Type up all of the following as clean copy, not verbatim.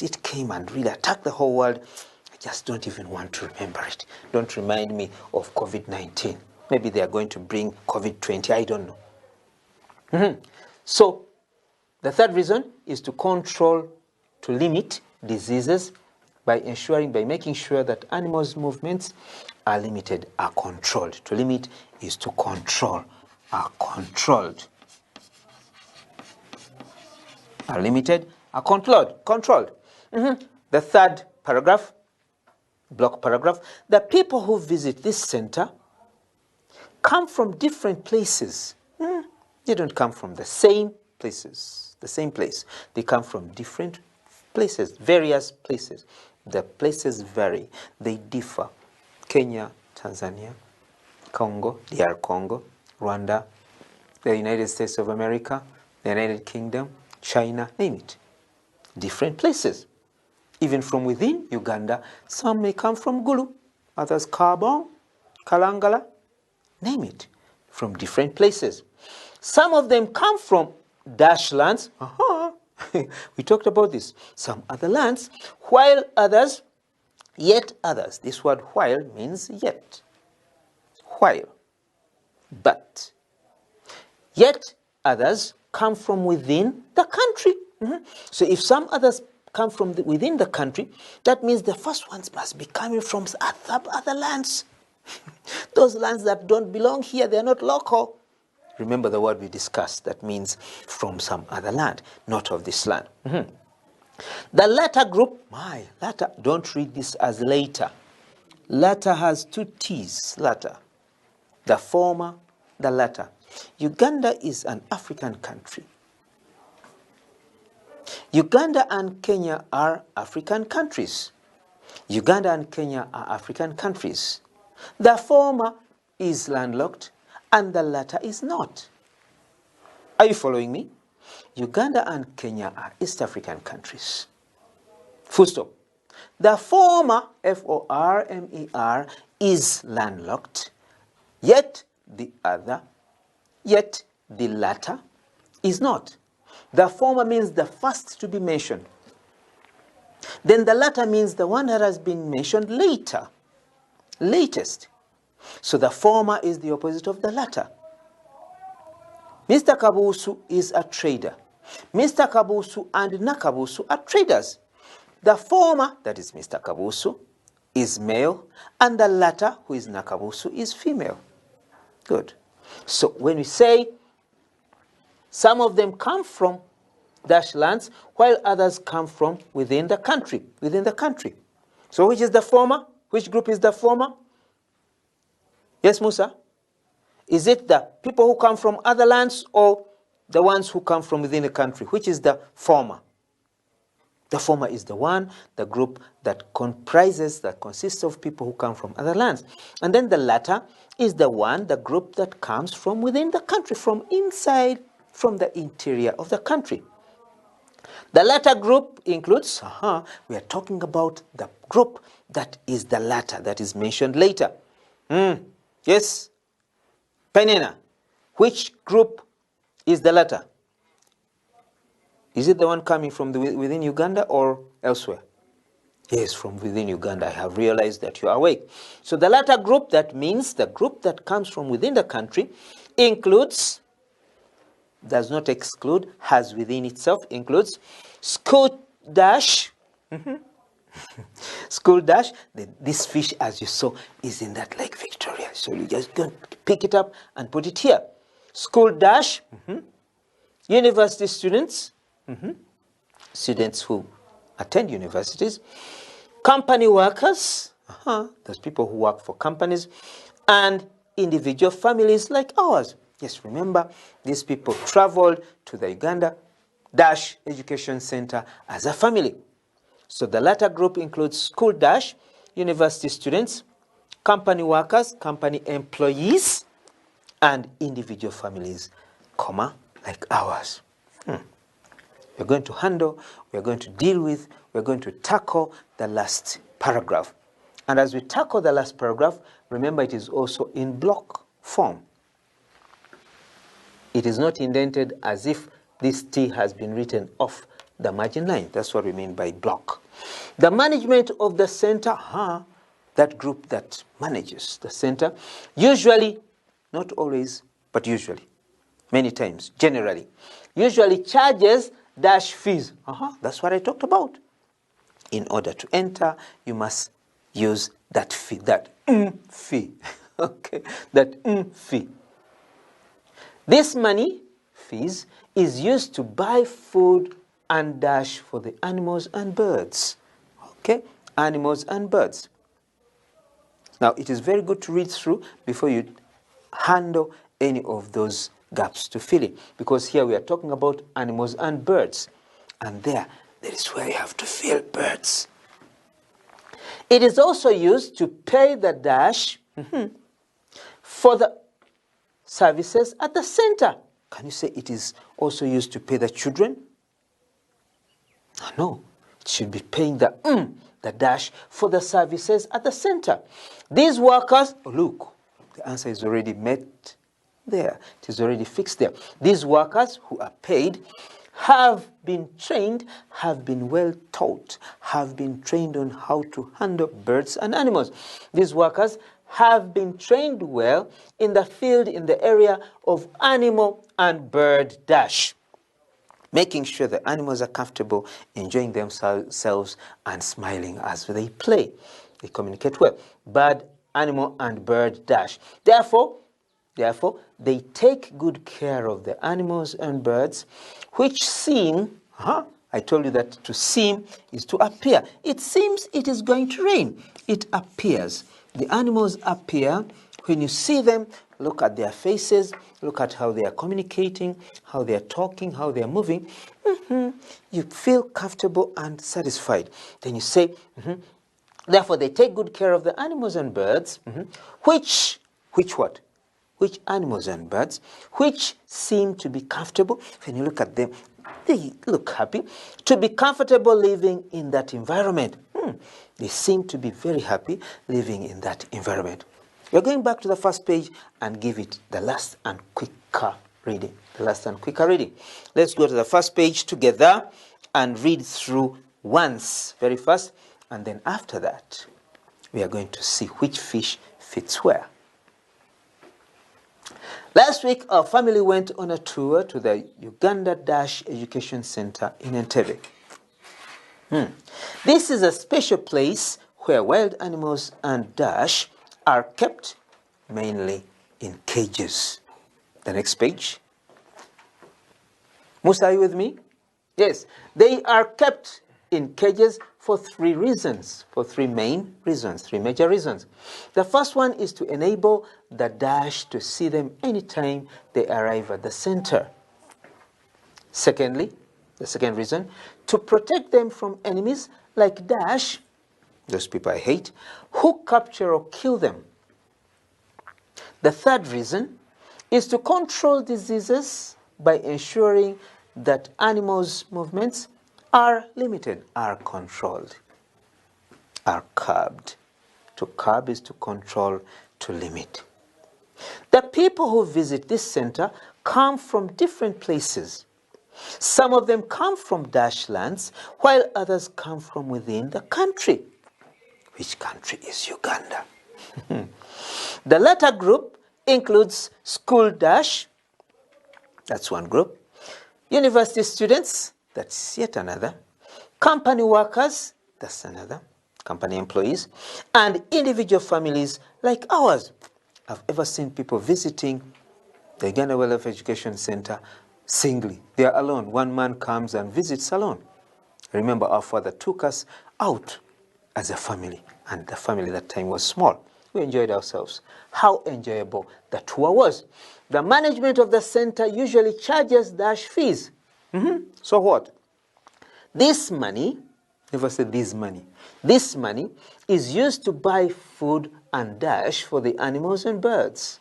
virus, it came and really attacked the whole world. I just don't even want to remember it. Don't remind me of COVID-19. Maybe they are going to bring COVID-20, I don't know. So the third reason is to control, to limit diseases by making sure that animals' movements are limited, are controlled. To limit is to control, are controlled. Are limited, are controlled. The third paragraph, block paragraph, the people who visit this center come from different places. They don't come from the same places, the same place. They come from different places, various places. The places vary, they differ. Kenya, Tanzania, Congo, DR Congo, Rwanda, the United States of America, the United Kingdom, China, name it. Different places. Even from within Uganda, some may come from Gulu, others Kabong, Kalangala, name it, from different places. Some of them come from dash lands. We talked about this. Some other lands, while others, yet others. This word while means yet. While. But. Yet others come from within the country. So if some others come from within the country, that means the first ones must be coming from other lands. Those lands that don't belong here, they're not local. Remember the word we discussed, that means from some other land, not of this land. The latter group, latter, don't read this as later. Latter has two T's, latter. The former, the latter. Uganda is an African country. Uganda and Kenya are African countries. Uganda and Kenya are African countries. The former is landlocked and the latter is not. Are you following me? Uganda and Kenya are East African countries. Full stop. The former, F-O-R-M-E-R, is landlocked, yet the latter is not. The former means the first to be mentioned. Then the latter means the one that has been mentioned later, latest. So the former is the opposite of the latter. Mr. Kabusu is a trader. Mr. Kabusu and Nakabusu are traders. The former, that is Mr. Kabusu, is male, and the latter, who is Nakabusu, is female. Good. So when we say some of them come from dash lands, while others come from within the country, So which is the former? Which group is the former? Yes, Musa? Is it the people who come from other lands or the ones who come from within the country? Which is the former? The former is the group that consists of people who come from other lands. And then the latter is the group that comes from within the country, from the interior of the country. The latter group includes, we are talking about the group that is the latter, that is mentioned later. Yes, Penina, which group is the latter? Is it the one coming from within Uganda or elsewhere? Yes, from within Uganda. I have realized that you are awake. So the latter group, that means the group that comes from within the country, includes, does not exclude, has within itself, includes school dash. School dash, this fish, as you saw, is in that Lake Victoria. So you just go pick it up and put it here. School dash, university students, students who attend universities, company workers, those people who work for companies, and individual families like ours. Yes, remember, these people traveled to the Uganda Dash Education Center as a family. So the latter group includes school dash, university students, company workers, company employees, and individual families, like ours. We're going to handle, we're going to deal with, we're going to tackle the last paragraph. And as we tackle the last paragraph, remember it is also in block form. It is not indented as if this T has been written off the margin line. That's what we mean by block. The management of the center, that group that manages the center, usually, not always, but usually, many times, generally, usually charges dash fees. That's what I talked about. In order to enter, you must use that fee, that fee. Okay, that fee. This money, fees, is used to buy food and dash for the animals and birds. Okay, animals and birds. Now, it is very good to read through before you handle any of those gaps to fill in, because here we are talking about animals and birds, and there is where you have to fill birds. It is also used to pay the dash for the services at the center. Can you say it is also used to pay the children? No, it should be paying the dash for the services at the center. These workers, look, the answer is already met there. It is already fixed there. These workers who are paid have been trained, have been well taught, have been trained on how to handle birds and animals. These workers have been trained well in the field, in the area of animal and bird dash, making sure the animals are comfortable, enjoying themselves and smiling as they play. They communicate well. Bird, animal and bird dash. Therefore, they take good care of the animals and birds, which seem, I told you that to seem is to appear. It seems it is going to rain. It appears. The animals appear. When you see them, look at their faces, look at how they are communicating, how they are talking, how they are moving. You feel comfortable and satisfied. Then you say, therefore they take good care of the animals and birds, which what? Which animals and birds, which seem to be comfortable. When you look at them, they look happy. To be comfortable living in that environment. They seem to be very happy living in that environment. We're going back to the first page and give it the last and quicker reading. The last and quicker reading. Let's go to the first page together and read through once, very fast. And then after that, we are going to see which fish fits where. Last week, our family went on a tour to the Uganda Dash Education Center in Entebbe. This is a special place where wild animals and dash are kept mainly in cages. The next page. Musa, are you with me? Yes, they are kept in cages for three reasons, for three main reasons, three major reasons. The first one is to enable the dash to see them anytime they arrive at the center. Secondly, the second reason, to protect them from enemies like dash, those people I hate, who capture or kill them. The third reason is to control diseases by ensuring that animals' movements are limited, are controlled, are curbed. To curb is to control, to limit. The people who visit this center come from different places. Some of them come from dash lands, while others come from within the country. Which country is Uganda? The latter group includes school dash, that's one group, university students, that's yet another, company workers, that's another, company employees, and individual families like ours. I've ever seen people visiting the Uganda Wildlife Education Center singly. They are alone. One man comes and visits alone. Remember, our father took us out as a family, and the family that time was small. We enjoyed ourselves. How enjoyable the tour was. The management of the center usually charges dash fees. So what? This money, never say this money, this money is used to buy food and dash for the animals and birds.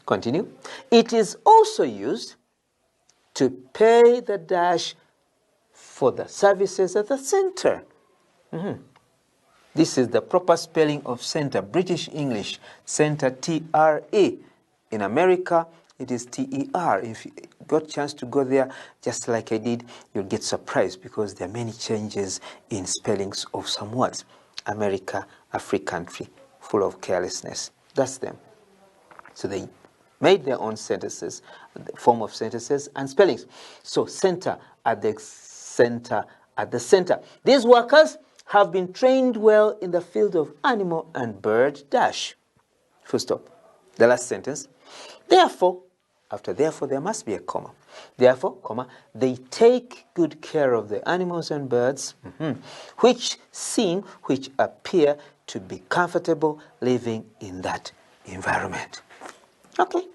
Continue. It is also used to pay the dash for the services at the center. This is the proper spelling of center, British English, center, T-R-A. In America, it is T-E-R. got a chance to go there, just like I did, you'll get surprised because there are many changes in spellings of some words. America, a free country, full of carelessness. That's them. So they made their own sentences, the form of sentences and spellings. So center, at the center, at the center. These workers have been trained well in the field of animal and bird dash. Full stop. The last sentence. Therefore, after therefore, there must be a comma. Therefore, comma, they take good care of the animals and birds, which appear to be comfortable living in that environment. Okay.